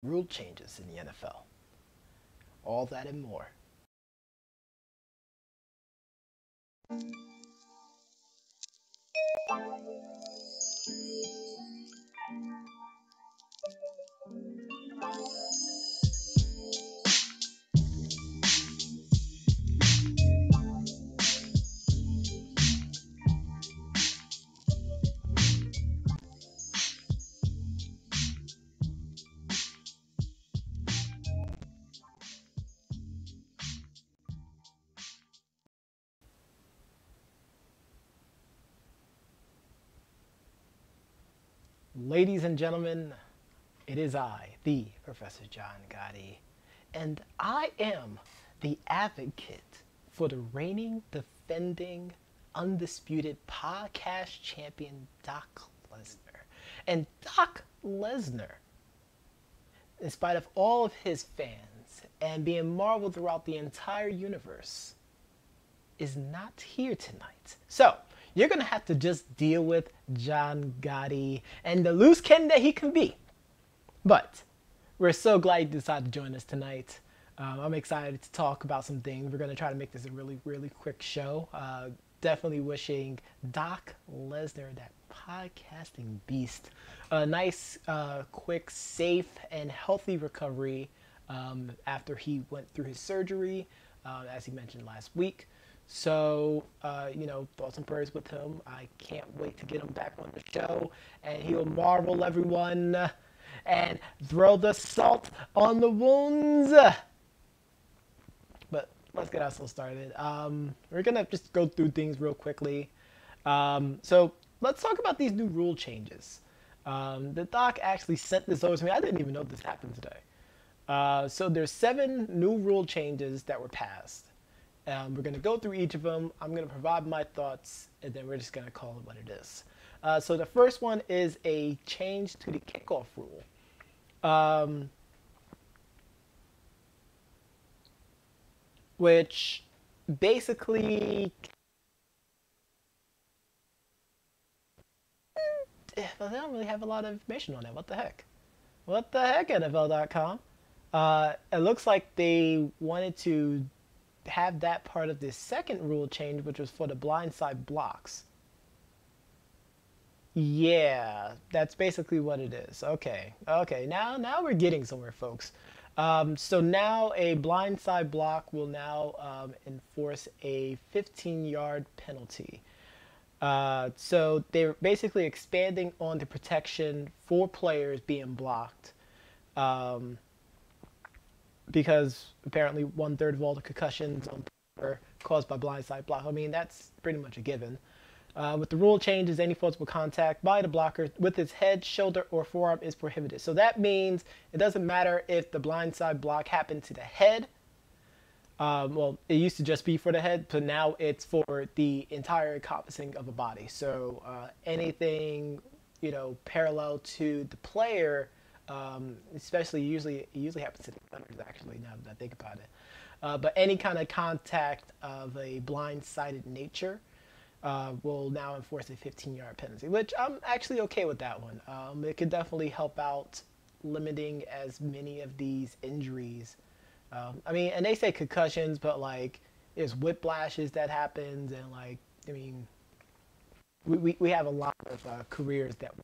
rule changes in the NFL. All that and more. Ladies and gentlemen, it is I, the Professor John Gotti, and I am the advocate for the reigning, defending, undisputed podcast champion Doc Lesnar. And Doc Lesnar, in spite of all of his fans and being marveled throughout the entire universe, is not here tonight. So, you're going to have to just deal with John Gotti and the loose cannon that he can be. But we're so glad you decided to join us tonight. I'm excited to talk about some things. We're going to try to make this a really, really quick show. Definitely wishing Doc Lesnar, that podcasting beast, a nice, quick, safe, and healthy recovery after he went through his surgery, as he mentioned last week. So, thoughts and prayers with him. I can't wait to get him back on the show, and he'll marvel everyone and throw the salt on the wounds. But let's get ourselves started. We're going to just go through things real quickly. So let's talk about these new rule changes. The doc actually sent this over to me. I didn't even know this happened today. So there's 7 new rule changes that were passed. We're going to go through each of them. I'm going to provide my thoughts, and then we're just going to call it what it is. So the first one is a change to the kickoff rule. Which basically, well, they don't really have a lot of information on that. What the heck? What the heck, NFL.com? It looks like they wanted to have that part of the second rule change, which was for the blindside blocks. Yeah, that's basically what it is. Okay, now we're getting somewhere, folks. So now a blindside block will now enforce a 15-yard penalty. So they're basically expanding on the protection for players being blocked. Because apparently 1/3 of all the concussions are caused by blindside block. I mean, that's pretty much a given. With the rule changes, any forcible contact by the blocker with his head, shoulder, or forearm is prohibited. So that means it doesn't matter if the blindside block happened to the head. Well, it used to just be for the head, but now it's for the entire encompassing of a body. So anything, parallel to the player, especially it usually happens to the defenders, actually, now that I think about it. But any kind of contact of a blindsided nature will now enforce a 15-yard penalty, which I'm actually okay with that one. It could definitely help out limiting as many of these injuries. And they say concussions, but there's whiplashes that happens, and we have a lot of careers that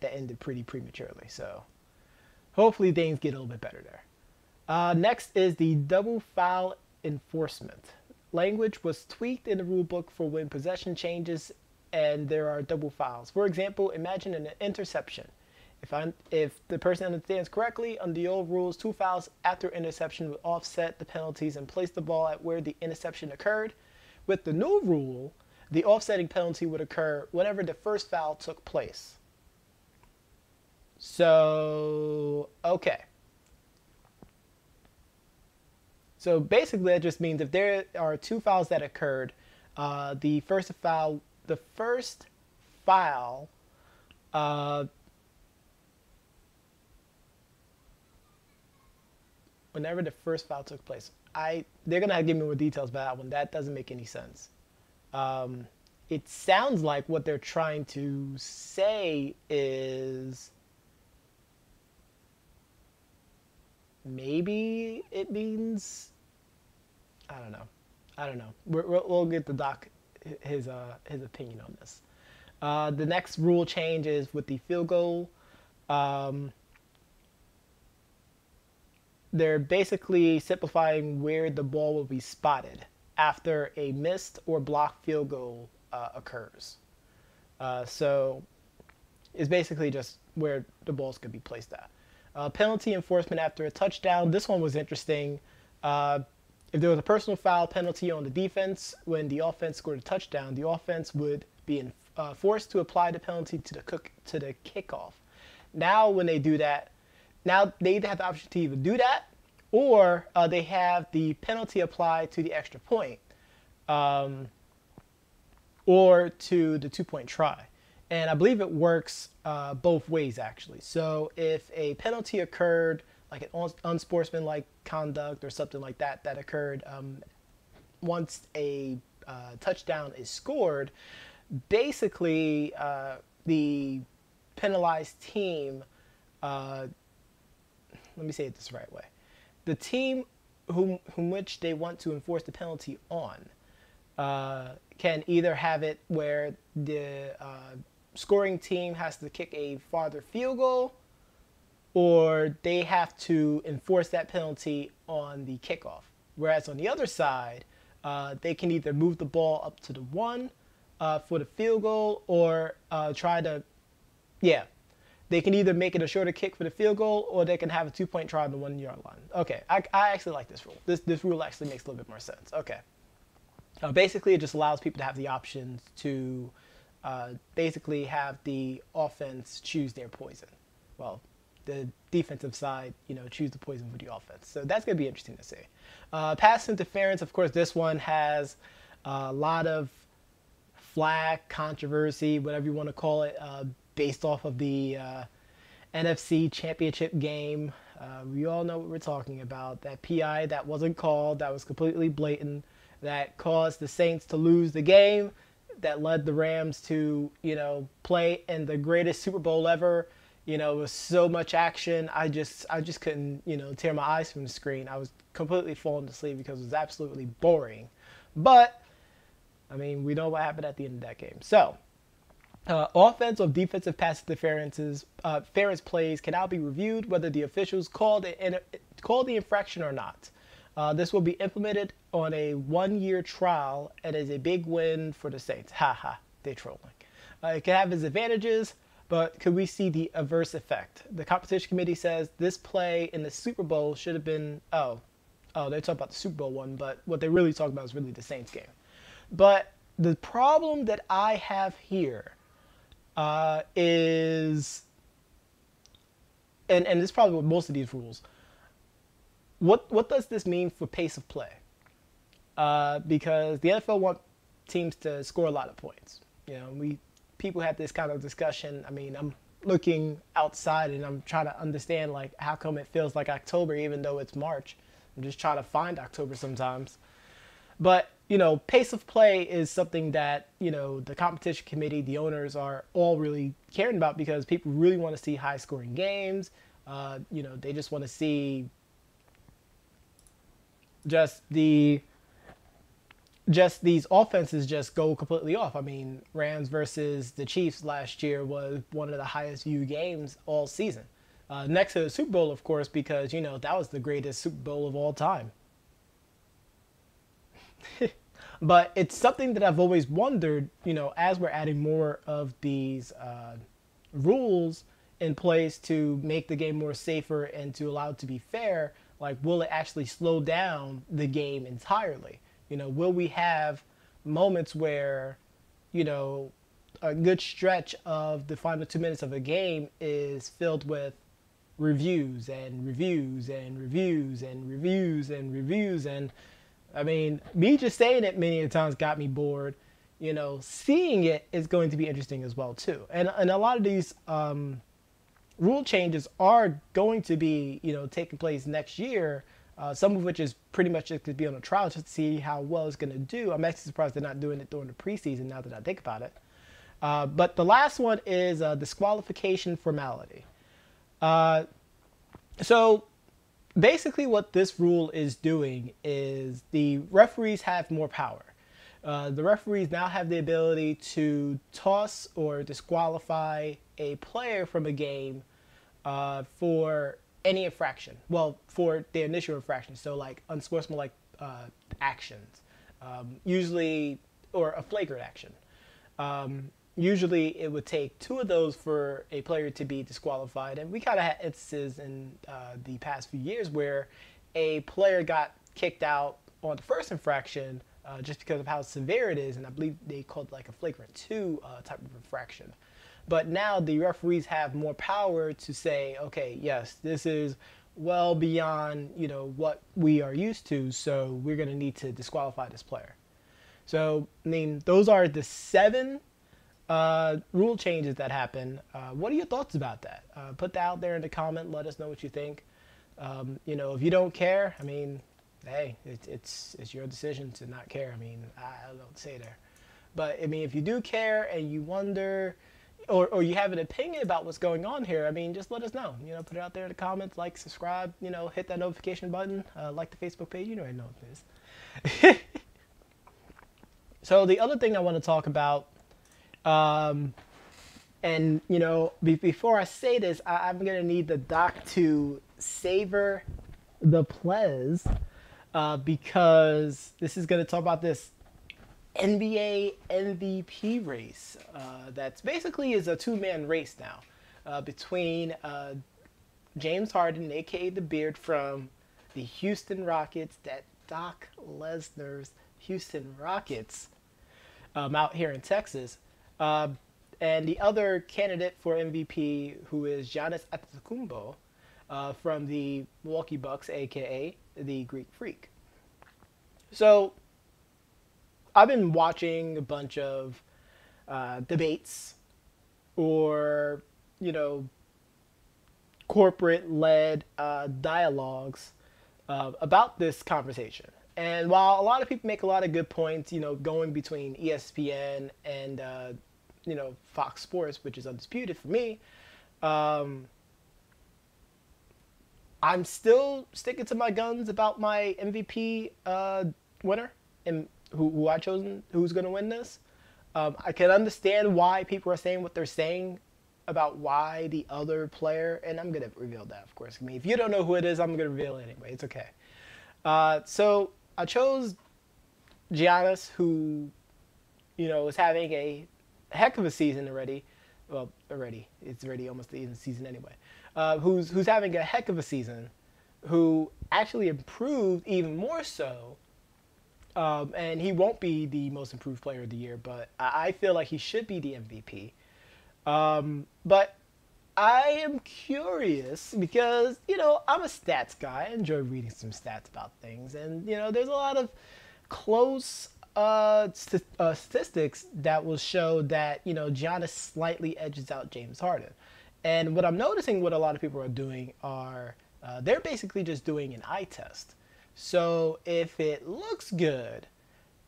ended pretty prematurely. So hopefully things get a little bit better there. Next is the double foul enforcement. Language was tweaked in the rule book for when possession changes and there are double fouls. For example, imagine an interception. If the person understands correctly, under the old rules, 2 fouls after interception would offset the penalties and place the ball at where the interception occurred. With the new rule, the offsetting penalty would occur whenever the first foul took place. So, okay. So basically that just means if there are 2 fouls that occurred, the first foul, whenever the first foul took place, they're gonna give me more details about that one. That doesn't make any sense. It sounds like what they're trying to say is maybe it means, I don't know. I don't know. We'll get the doc his opinion on this. The next rule change is with the field goal. Um, they're basically simplifying where the ball will be spotted after a missed or blocked field goal occurs. So it's basically just where the balls could be placed at. Penalty enforcement after a touchdown. This one was interesting. If there was a personal foul penalty on the defense when the offense scored a touchdown, the offense would be forced to apply the penalty to the kickoff. Now, when they do that, now they either have the option to either do that, or they have the penalty applied to the extra point, or to the 2-point try. And I believe it works both ways, actually. So if a penalty occurred, like an unsportsmanlike conduct or something like that, that occurred once a touchdown is scored, basically the penalized team, let me say it this right way, the team whom which they want to enforce the penalty on can either have it where the scoring team has to kick a farther field goal, or they have to enforce that penalty on the kickoff. Whereas on the other side, they can either move the ball up to the 1 for the field goal, or they can either make it a shorter kick for the field goal, or they can have a 2-point try on the 1-yard line. Okay, I actually like this rule. This rule actually makes a little bit more sense. Okay. Basically, it just allows people to have the options to basically have the offense choose their poison. Well, the defensive side, choose the poison for the offense. So that's going to be interesting to see. Pass interference, of course, this one has a lot of flag controversy, whatever you want to call it, based off of the NFC Championship game. We all know what we're talking about. That PI that wasn't called, that was completely blatant, that caused the Saints to lose the game, that led the Rams to, play in the greatest Super Bowl ever. It was so much action. I just couldn't, tear my eyes from the screen. I was completely falling asleep because it was absolutely boring. But, we know what happened at the end of that game. So, offense or defensive pass interference plays can now be reviewed whether the officials called the infraction or not. This will be implemented on a 1-year trial and is a big win for the Saints. Haha, they're trolling. It can have its advantages, but could we see the adverse effect? The competition committee says this play in the Super Bowl should have been, they're talking about the Super Bowl one, but what they really talk about is really the Saints game. But the problem that I have here is, and this is probably with most of these rules, what does this mean for pace of play? Because the NFL want teams to score a lot of points. People have this kind of discussion. I'm looking outside and I'm trying to understand, how come it feels like October even though it's March. I'm just trying to find October sometimes. But, pace of play is something that, the competition committee, the owners are all really caring about because people really want to see high scoring games. They just want to see just these offenses just go completely off. Rams versus the Chiefs last year was one of the highest viewed games all season. Next to the Super Bowl, of course, because, that was the greatest Super Bowl of all time. But it's something that I've always wondered, as we're adding more of these rules in place to make the game more safer and to allow it to be fair, will it actually slow down the game entirely? Will we have moments where, a good stretch of the final 2 minutes of a game is filled with reviews and reviews and reviews and reviews and reviews? And me just saying it many times got me bored. Seeing it is going to be interesting as well too. And a lot of these rule changes are going to be, taking place next year. Some of which is pretty much just to be on a trial just to see how well it's going to do. I'm actually surprised they're not doing it during the preseason now that I think about it. But the last one is disqualification formality. So basically what this rule is doing is the referees have more power. The referees now have the ability to toss or disqualify a player from a game for any infraction. Well, for the initial infraction, so like unsportsmanlike actions, usually, or a flagrant action. Usually, it would take two of those for a player to be disqualified, and we kind of had instances in the past few years where a player got kicked out on the first infraction just because of how severe it is, and I believe they called it like a flagrant 2 type of infraction. But now the referees have more power to say, okay, yes, this is well beyond, what we are used to, so we're going to need to disqualify this player. So, I mean, those are the 7 rule changes that happen. What are your thoughts about that? Put that out there in the comment. Let us know what you think. If you don't care, I mean, hey, it's your decision to not care. I mean, I don't say there. But, I mean, if you do care and you wonder, or you have an opinion about what's going on here, I mean, just let us know. Put it out there in the comments, like, subscribe, hit that notification button, like the Facebook page. You already know what it is. So the other thing I want to talk about, and, before I say this, I'm going to need the doc to savor the plays, because this is going to talk about this NBA MVP race. That's basically is a 2-man race now, between James Harden, aka the Beard from the Houston Rockets, that Doc Lesnar's Houston Rockets, out here in Texas, and the other candidate for MVP, who is Giannis Antetokounmpo, from the Milwaukee Bucks, aka the Greek Freak. So I've been watching a bunch of debates or, corporate-led dialogues about this conversation. And while a lot of people make a lot of good points, going between ESPN and, Fox Sports, which is undisputed for me, I'm still sticking to my guns about my MVP winner and who I chosen, who's going to win this. I can understand why people are saying what they're saying about why the other player, and I'm going to reveal that, of course. I mean, if you don't know who it is, I'm going to reveal it anyway. It's okay. So I chose Giannis, who, is having a heck of a season already. Well, it's already almost the end of the season anyway. Who's having a heck of a season, who actually improved even more so. And he won't be the most improved player of the year, but I feel like he should be the MVP. But I am curious because, I'm a stats guy. I enjoy reading some stats about things. And, there's a lot of close statistics that will show that, Giannis slightly edges out James Harden. And what I'm noticing what a lot of people are doing are they're basically just doing an eye test. So if it looks good,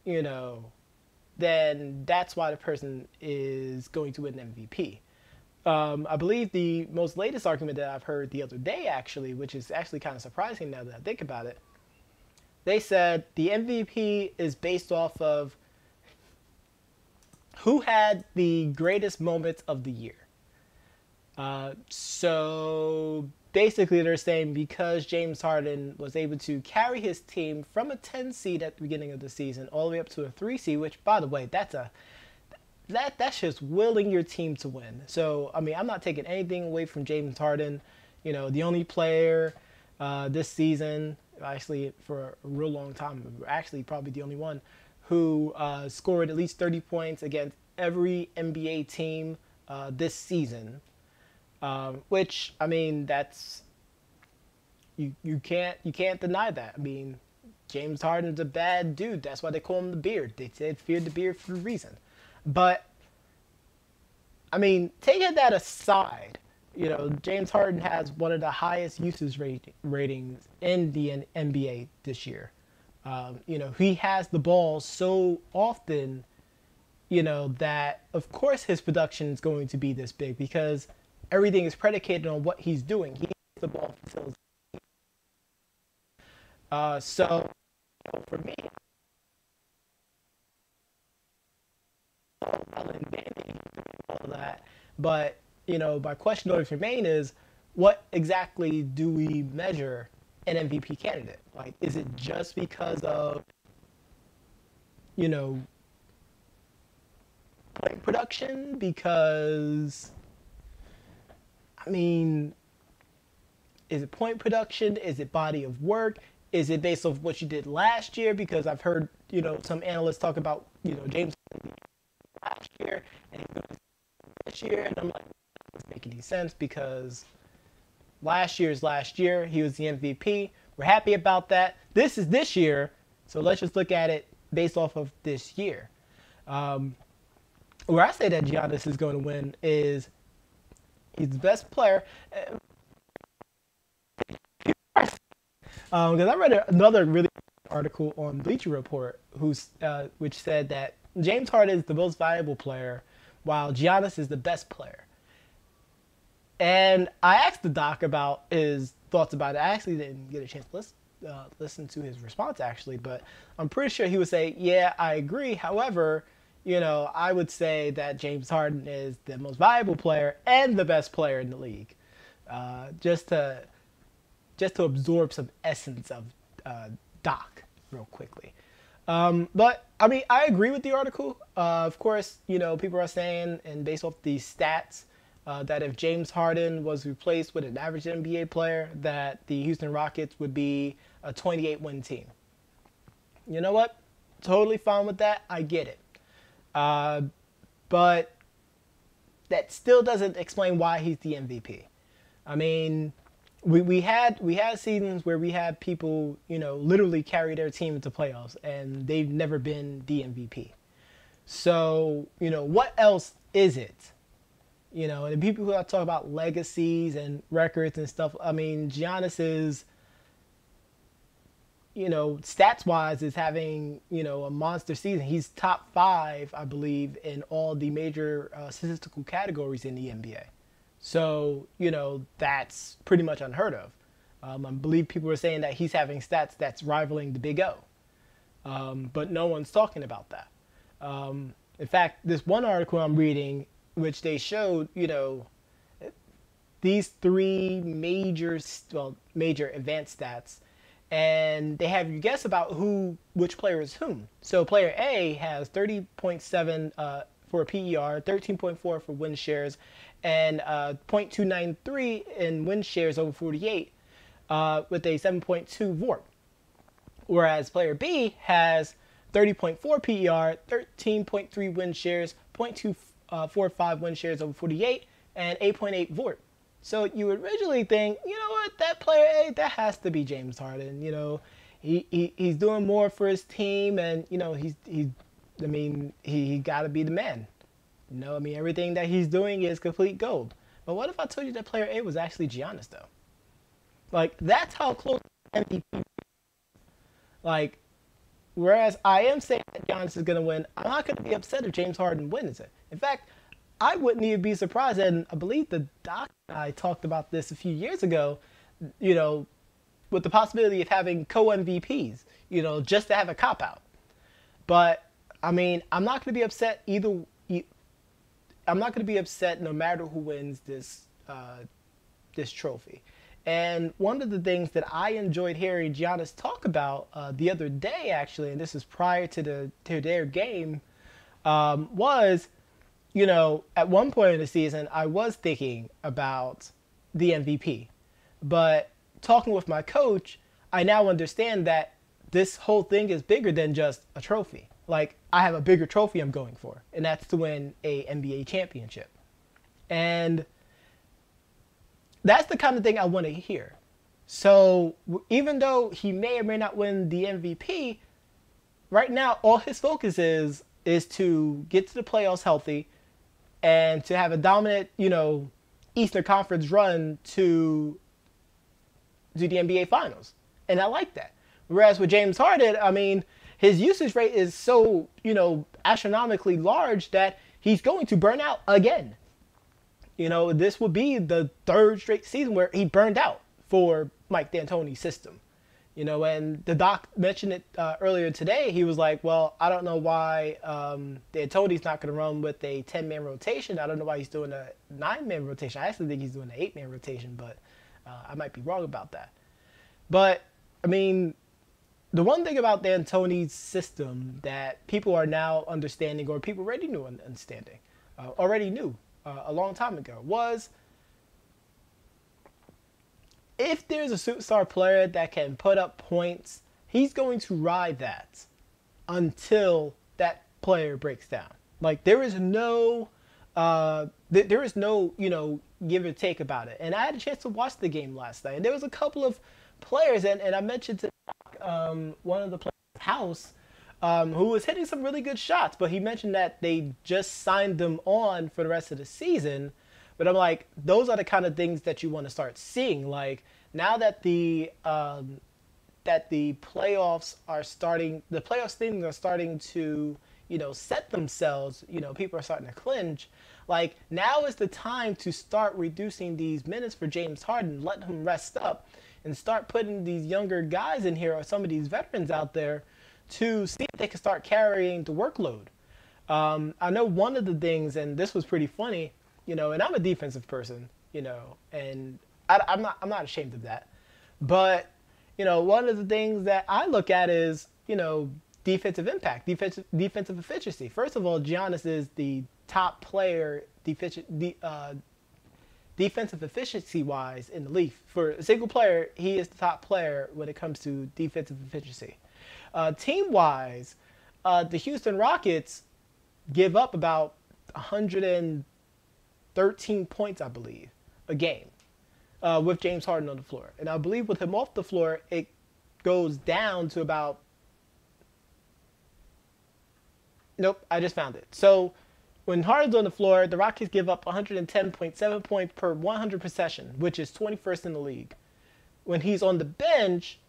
then that's why the person is going to win MVP. I believe the most latest argument that I've heard the other day, actually, which is actually kind of surprising now that I think about it, they said the MVP is based off of who had the greatest moments of the year. So basically they're saying because James Harden was able to carry his team from a 10 seed at the beginning of the season all the way up to a 3 seed, which, by the way, that's just willing your team to win. So, I mean, I'm not taking anything away from James Harden. The only player this season, actually for a real long time, actually probably the only one, who scored at least 30 points against every NBA team this season. Which, I mean, that's you can't deny that. I mean, James Harden's a bad dude. That's why they call him the Beard. They said feared the Beard for a reason. But I mean, taking that aside, James Harden has one of the highest usage ratings in the NBA this year. He has the ball so often, that of course his production is going to be this big because everything is predicated on what he's doing. He gets the ball until So for me, well and dandy, all of that. But my question always remain is, what exactly do we measure an MVP candidate? Like, is it just because of you know point production? Because I mean, is it point production? Is it body of work? Is it based off what you did last year? Because I've heard some analysts talk about James last year and this year, and I'm like, that doesn't make any sense because last year's last year. He was the MVP. We're happy about that. This is this year, so let's just look at it based off of this year. Where I say that Giannis is going to win is he's the best player. Because I read another really article on Bleacher Report, which said that James Harden is the most valuable player, while Giannis is the best player. And I asked the doc about his thoughts about it. I actually didn't get a chance to listen to his response, actually, but I'm pretty sure he would say, yeah, I agree. However, I would say that James Harden is the most valuable player and the best player in the league. Just to absorb some essence of Doc real quickly. But I mean, I agree with the article. Of course, people are saying, and based off these stats, that if James Harden was replaced with an average NBA player, that the Houston Rockets would be a 28-win team. You know what? Totally fine with that. I get it. But that still doesn't explain why he's the MVP. I mean, we had seasons where we had people, literally carry their team into playoffs, and they've never been the MVP. So, what else is it? And the people who talk about legacies and records and stuff, I mean, Giannis is, stats-wise is having, a monster season. He's top 5, I believe, in all the major statistical categories in the NBA. So, that's pretty much unheard of. I believe people were saying that he's having stats that's rivaling the Big O. But no one's talking about that. In fact, this one article I'm reading, which they showed, these 3 major advanced stats, and they have you guess about which player is whom. So player A has 30.7 for PER, 13.4 for win shares, and 0.293 in win shares over 48 with a 7.2 VORP. Whereas player B has 30.4 PER, 13.3 win shares, 0.245 win shares over 48, and 8.8 VORP. So you would originally think, that player A, that has to be James Harden. He's doing more for his team, and he got to be the man. Everything that he's doing is complete gold. But what if I told you that player A was actually Giannis, though? Like, that's how close MVP is. Like, whereas I am saying that Giannis is going to win, I'm not going to be upset if James Harden wins it. In fact, I wouldn't even be surprised, and I believe the doc and I talked about this a few years ago, with the possibility of having co-MVPs, just to have a cop-out. But, I'm not going to be upset either. I'm not going to be upset no matter who wins this trophy. And one of the things that I enjoyed hearing Giannis talk about the other day, actually, and this is prior to their game, was, at one point in the season, I was thinking about the MVP. But talking with my coach, I now understand that this whole thing is bigger than just a trophy. Like, I have a bigger trophy I'm going for, and that's to win a NBA championship. And that's the kind of thing I want to hear. So even though he may or may not win the MVP, right now all his focus is to get to the playoffs healthy and to have a dominant, Eastern Conference run to the NBA Finals. And I like that. Whereas with James Harden, his usage rate is so, astronomically large that he's going to burn out again. This will be the 3rd straight season where he burned out for Mike D'Antoni's system. And the doc mentioned it earlier today. He was like, well, I don't know why D'Antoni's not going to run with a 10-man rotation. I don't know why he's doing a 9-man rotation. I actually think he's doing an 8-man rotation, but I might be wrong about that. But, I mean, the one thing about D'Antoni's system that people are now understanding, or people already knew understanding, already knew a long time ago, was if there's a superstar player that can put up points, he's going to ride that until that player breaks down. Like, there is no, give or take about it. And I had a chance to watch the game last night, and there was a couple of players, and I mentioned to one of the players' house, who was hitting some really good shots, but he mentioned that they just signed them on for the rest of the season. But I'm like, those are the kind of things that you want to start seeing. Like, now that the playoffs are starting, the playoff standings are starting to, set themselves, people are starting to clinch. Like, now is the time to start reducing these minutes for James Harden, let him rest up, and start putting these younger guys in here, or some of these veterans out there, to see if they can start carrying the workload. I know one of the things, and this was pretty funny, and I'm a defensive person, and I'm not ashamed of that. But, one of the things that I look at is, defensive impact, defensive efficiency. First of all, Giannis is the top player defensive efficiency-wise in the league. For a single player, he is the top player when it comes to defensive efficiency. Team-wise, the Houston Rockets give up about 113 points, I believe, a game with James Harden on the floor. And I believe with him off the floor, it goes down to about... Nope, I just found it. So when Harden's on the floor, the Rockets give up 110.7 points per 100 possession, which is 21st in the league. When he's on the bench,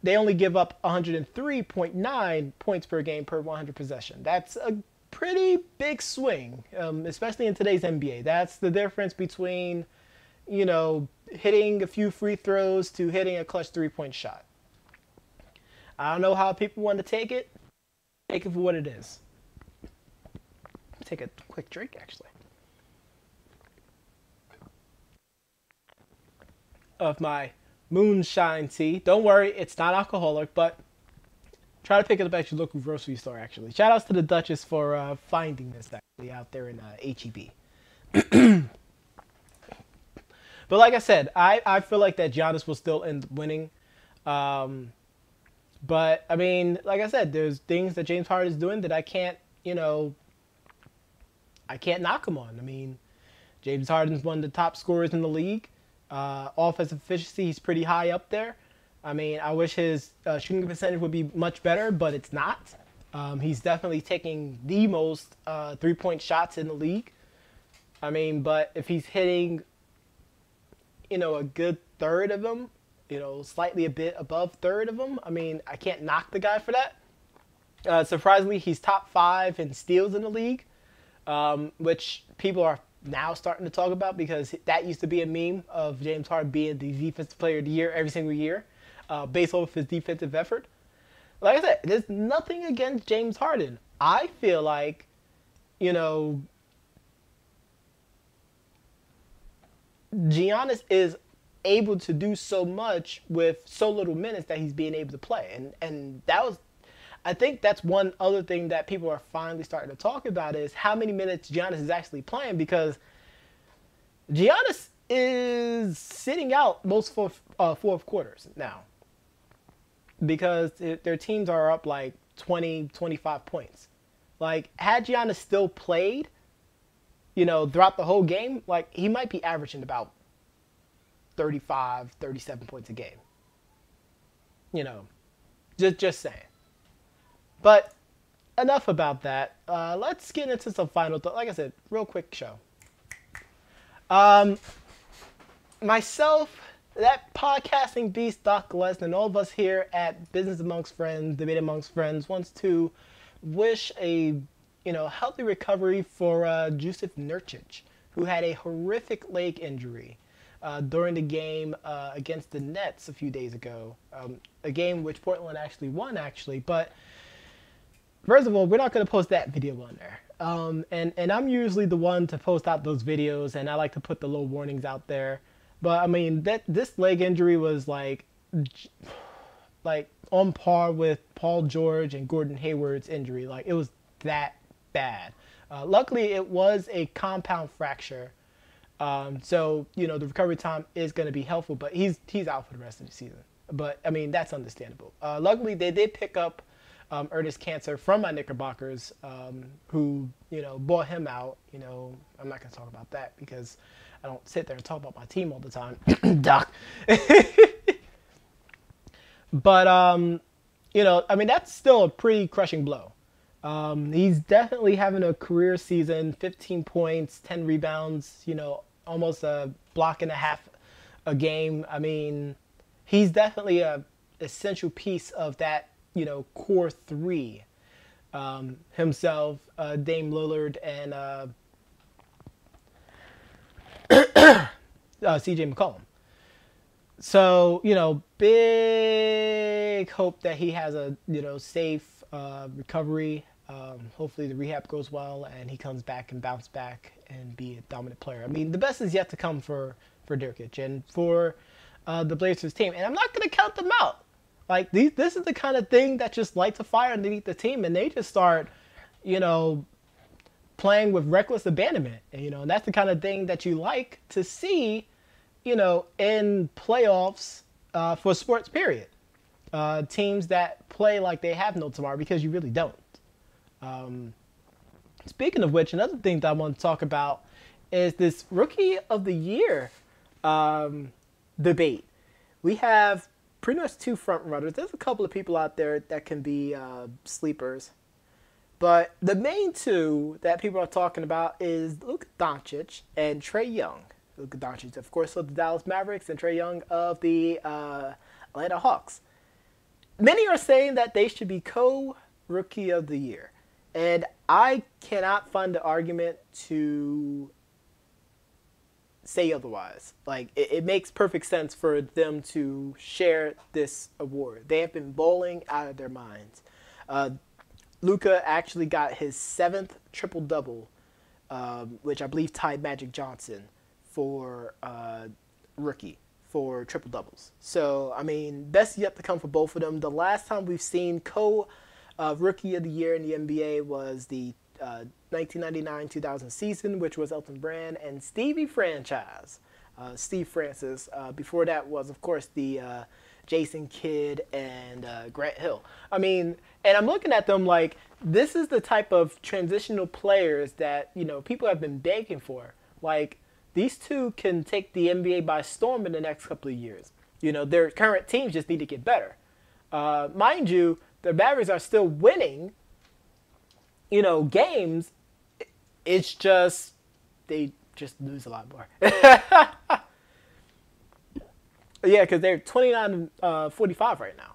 they only give up 103.9 points per game per 100 possession. That's a pretty big swing, especially in today's NBA. That's the difference between, hitting a few free throws to hitting a clutch three-point shot. I don't know how people want to take it. Take it for what it is. Take a quick drink, actually, of my moonshine tea. Don't worry, it's not alcoholic, but try to pick it up at your local grocery store, actually. Shout outs to the Duchess for finding this, actually, out there in HEB. But like I said, I feel like that Giannis will still end up winning. But, I mean, like I said, there's things that James Harden is doing that I can't, I can't knock him on. I mean, James Harden's one of the top scorers in the league. Offensive efficiency, he's pretty high up there. I mean, I wish his shooting percentage would be much better, but it's not. He's definitely taking the most three-point shots in the league. I mean, but if he's hitting, a good third of them, slightly a bit above third of them, I mean, I can't knock the guy for that. Surprisingly, he's top 5 in steals in the league, which people are now starting to talk about because that used to be a meme of James Harden being the defensive player of the year every single year, based off his defensive effort. Like I said, there's nothing against James Harden. I feel like, Giannis is able to do so much with so little minutes that he's being able to play. And that was, I think that's one other thing that people are finally starting to talk about is how many minutes Giannis is actually playing, because Giannis is sitting out most fourth quarters now because their teams are up like 20, 25 points. Like, had Giannis still played, throughout the whole game, like, he might be averaging about 35, 37 points a game. Just saying. But enough about that. Let's get into some final thoughts. Like I said, real quick show. Myself, that podcasting beast, Doc Lesnar, and all of us here at Business Amongst Friends, Debate Amongst Friends, wants to wish a healthy recovery for Jusuf Nurkic, who had a horrific leg injury. during the game against the Nets a few days ago. A game which Portland actually won, actually. But first of all, we're not going to post that video on there. And I'm usually the one to post out those videos, and I like to put the little warnings out there. But I mean, this leg injury was like on par with Paul George and Gordon Hayward's injury. Like, it was that bad. Luckily, it was a compound fracture. So, you know, the recovery time is going to be helpful, but he's out for the rest of the season. But, I mean, that's understandable. Luckily, they did pick up Ernest Cancer from my Knickerbockers, who, you know, bought him out. You know, I'm not going to talk about that because I don't sit there and talk about my team all the time. Doc. But, you know, I mean, that's still a pretty crushing blow. He's definitely having a career season, 15 points, 10 rebounds, you know, almost a block and a half a game. I mean, he's definitely a essential piece of that, you know, core three. Himself, Dame Lillard, and CJ McCollum. So, you know, big hope that he has a, you know, safe recovery. Hopefully the rehab goes well and he comes back and bounce back and be a dominant player. I mean, the best is yet to come for Dirkic and for the Blazers team. And I'm not going to count them out. Like, this is the kind of thing that just lights a fire underneath the team, and they just start, you know, playing with reckless abandonment. And, you know, and that's the kind of thing that you like to see, you know, in playoffs for sports, period. Teams that play like they have no tomorrow, because you really don't. Speaking of which, another thing that I want to talk about is this Rookie of the Year debate. We have pretty much two front runners. There's a couple of people out there that can be sleepers. But the main two that people are talking about is Luka Doncic and Trae Young. Luka Doncic, of course, of the Dallas Mavericks, and Trae Young of the Atlanta Hawks. Many are saying that they should be co-Rookie of the Year. And I cannot find the argument to say otherwise. Like, it makes perfect sense for them to share this award. They have been bowling out of their minds. Luka actually got his 7th triple-double, which I believe tied Magic Johnson for rookie for triple-doubles. So, I mean, best yet to come for both of them. The last time we've seen Rookie of the Year in the NBA was the 1999-2000 season, which was Elton Brand and Stevie Franchise, Steve Francis. Before that was, of course, the Jason Kidd and Grant Hill. I mean, and I'm looking at them like, this is the type of transitional players that, you know, people have been begging for. Like, these two can take the NBA by storm in the next couple of years. You know, their current teams just need to get better. Mind you, the Mavericks are still winning, you know, games. It's just, they just lose a lot more. Yeah, because they're 29-45 right now.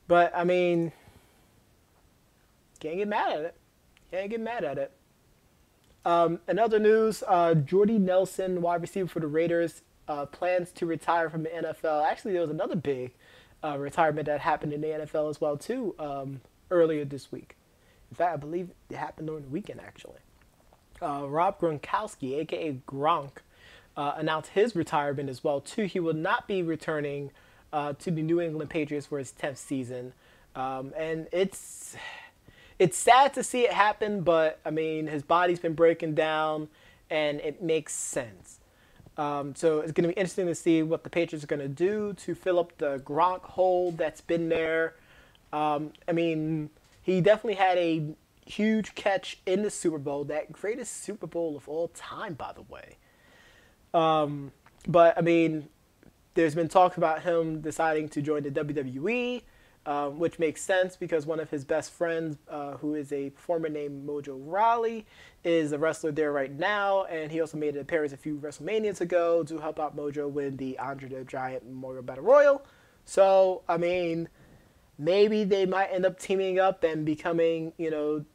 But, I mean, can't get mad at it. Can't get mad at it. In other news, Jordy Nelson, wide receiver for the Raiders, plans to retire from the NFL. Actually, there was another big retirement that happened in the NFL as well, too, earlier this week. In fact, I believe it happened during the weekend, actually. Rob Gronkowski, a.k.a. Gronk, announced his retirement as well, too. He will not be returning to the New England Patriots for his 10th season. And it's sad to see it happen, but, I mean, his body's been breaking down, and it makes sense. So it's going to be interesting to see what the Patriots are going to do to fill up the Gronk hole that's been there. I mean, he definitely had a huge catch in the Super Bowl, that greatest Super Bowl of all time, by the way. But, I mean, there's been talk about him deciding to join the WWE, which makes sense because one of his best friends, who is a performer named Mojo Rawley, is a wrestler there right now, and he also made an appearance a few WrestleManias ago to help out Mojo win the Andre the Giant Memorial Battle Royal. So, I mean, maybe they might end up teaming up and becoming, you know,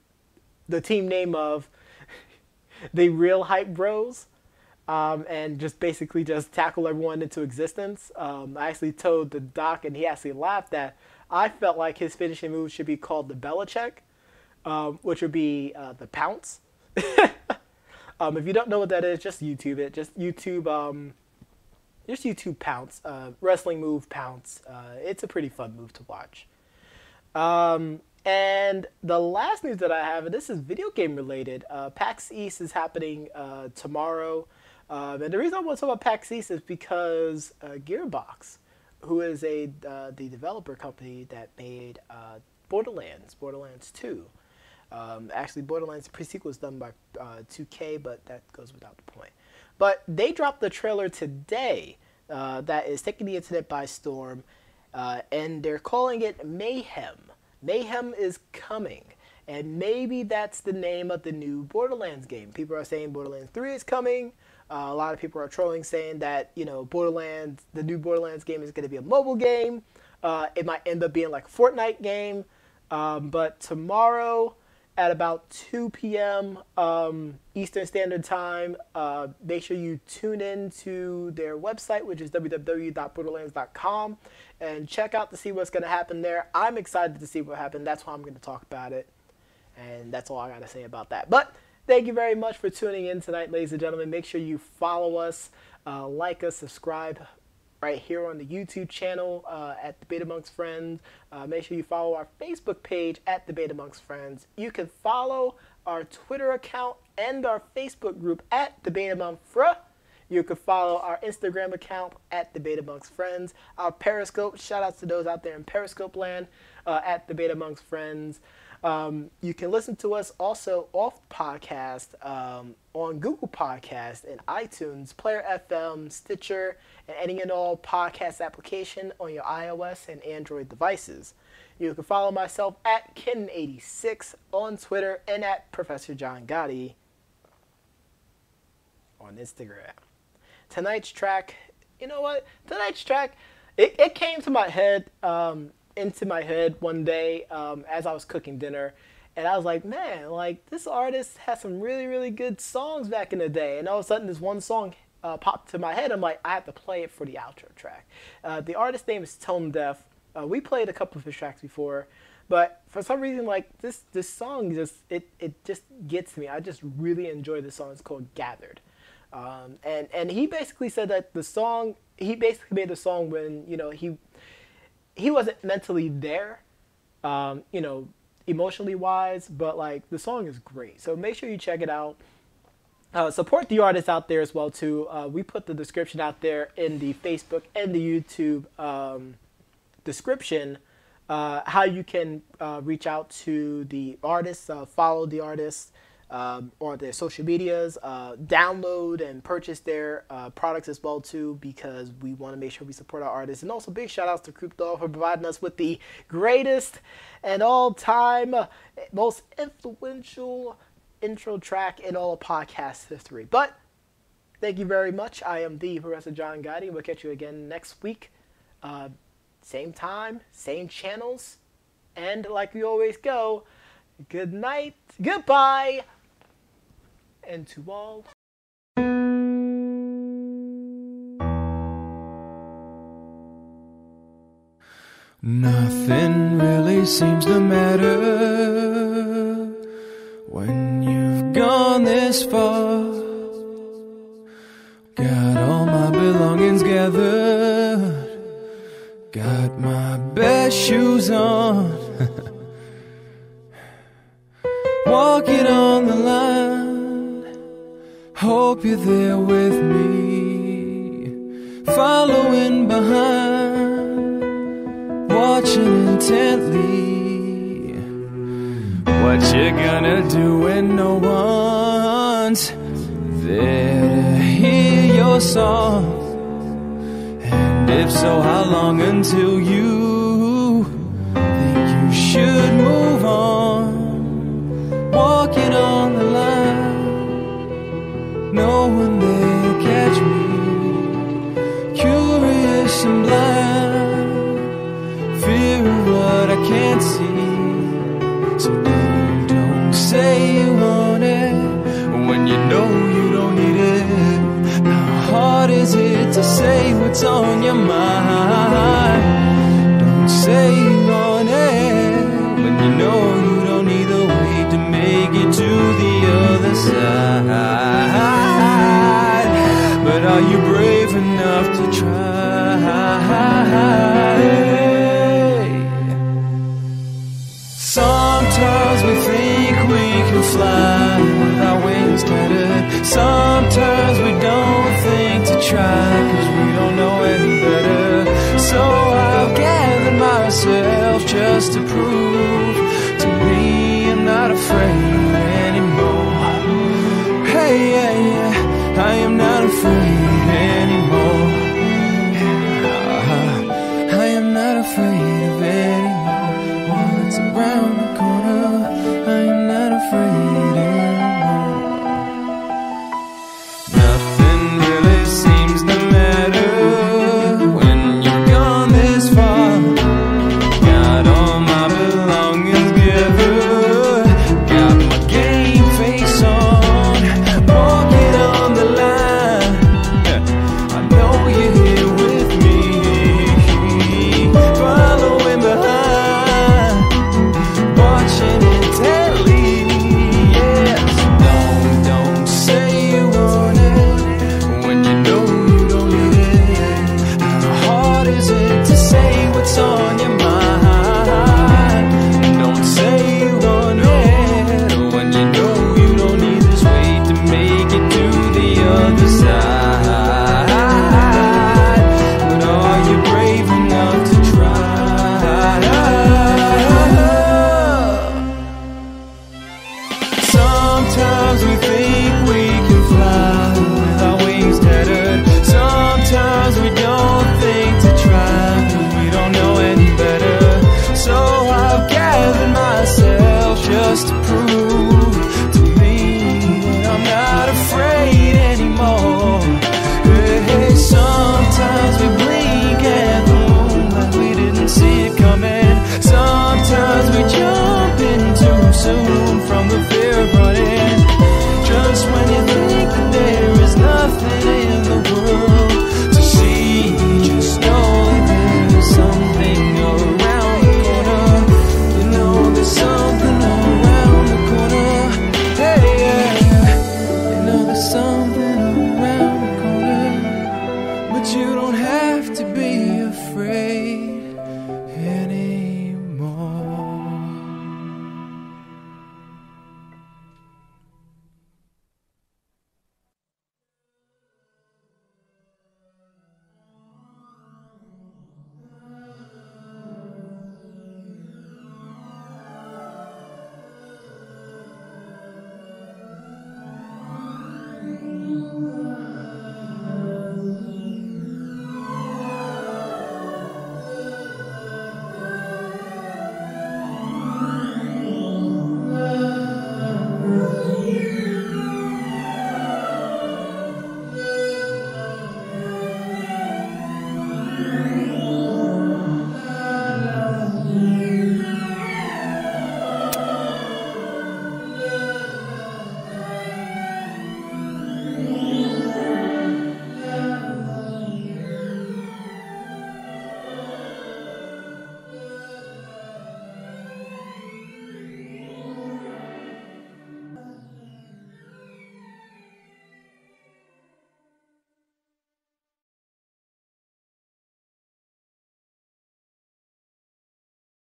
the team name of the Real Hype Bros. and just basically just tackle everyone into existence. I actually told the doc, and he actually laughed, that I felt like his finishing move should be called the Belichick, which would be the pounce. If you don't know what that is, just YouTube it. Just YouTube pounce, wrestling move pounce. It's a pretty fun move to watch. And the last news that I have, and this is video game related. PAX East is happening tomorrow. And the reason I want to talk about PAX East is because Gearbox, who is the developer company that made Borderlands 2. Actually, Borderlands pre-sequel was done by 2K, but that goes without the point. But they dropped the trailer today that is taking the internet by storm, and they're calling it Mayhem. Mayhem is coming, and maybe that's the name of the new Borderlands game. People are saying Borderlands 3 is coming. A lot of people are trolling, saying that, you know, the new Borderlands game is going to be a mobile game. It might end up being like a Fortnite game. But tomorrow at about 2 p.m. Eastern Standard Time, make sure you tune in to their website, which is www.borderlands.com, and check out to see what's going to happen there. I'm excited to see what happened. That's why I'm going to talk about it. And that's all I got to say about that. But thank you very much for tuning in tonight, ladies and gentlemen. Make sure you follow us, like us, subscribe right here on the YouTube channel at Debate Amongst Friends. Make sure you follow our Facebook page at Debate Amongst Friends. You can follow our Twitter account and our Facebook group at Debate Amongst Friends. You can follow our Instagram account at Debate Amongst Friends. Our Periscope, shout outs to those out there in Periscope land, at Debate Amongst Friends. You can listen to us also off podcast on Google Podcast and iTunes, Player FM, Stitcher, and any and all podcast application on your iOS and Android devices. You can follow myself at Ken86 on Twitter and at Professor John Gotti on Instagram. Tonight's track, you know what? Tonight's track, it came to my head, into my head one day as I was cooking dinner, and I was like, man, like, this artist has some really, really good songs back in the day. And all of a sudden, this one song popped to my head. I'm like, I have to play it for the outro track. The artist's name is Tone Deaf. We played a couple of his tracks before, but for some reason, like, this song just it just gets me. I just really enjoy this song. It's called Gathered. And he basically said that he basically made the song when, you know, he wasn't mentally there, you know, emotionally wise, but like, the song is great. So make sure you check it out. Support the artists out there as well too. We put the description out there in the Facebook and the YouTube description, how you can reach out to the artists, follow the artists, or their social medias, download and purchase their products as well too, because we want to make sure we support our artists. And also big shout outs to Croup Dog for providing us with the greatest and all-time most influential intro track in all of podcast history. But thank you very much. I am the Professor John Gotti. We'll catch you again next week. Same time, same channels, and like we always go, good night, goodbye, and to all. Nothing really seems to matter when you've gone this far. Got all my belongings gathered, got my best shoes on. Walking on the line, hope you're there with me. Following behind, watching intently. What you gonna do when no one's there to hear your song? And if so, how long until you think you should move on? Walking on the line, knowing they'll catch me. Curious and blind, fear of what I can't see. So don't say you want it when you know you don't need it. Sometimes we think we can fly with our wings tattered. Sometimes we don't think to try, 'cause we don't know any better. So I've gathered myself just to prove to me I'm not afraid anymore. Hey, yeah, yeah, I am not afraid anymore. I am not afraid of anymore. What's around the corner, I am not afraid anymore. Nothing really seems to matter when you've gone this far. Got all my belongings gathered, got my game face on, walking on the line. I know you're here with me, following behind, watching it telly. Yes, don't say you want it when you know you don't need it. How hard is it to say what's on your mind? Don't say you want it when you know you don't need this weight to make it to the other side. But are you brave enough to try? Sometimes we think we can fly with our wings tattered. Sometimes we don't think to try, 'cause we don't know any better. So I've gathered myself just to prove to me that I'm not afraid anymore. Hey, sometimes we blink at the moon like we didn't see it coming. Sometimes we jump in too soon from the fear of running. Just when you think that there is nothing in the world to see, just know that there's something around the corner. You know there's something around the corner. Hey, yeah, you know there's something around the corner. But you don't have to be afraid anymore.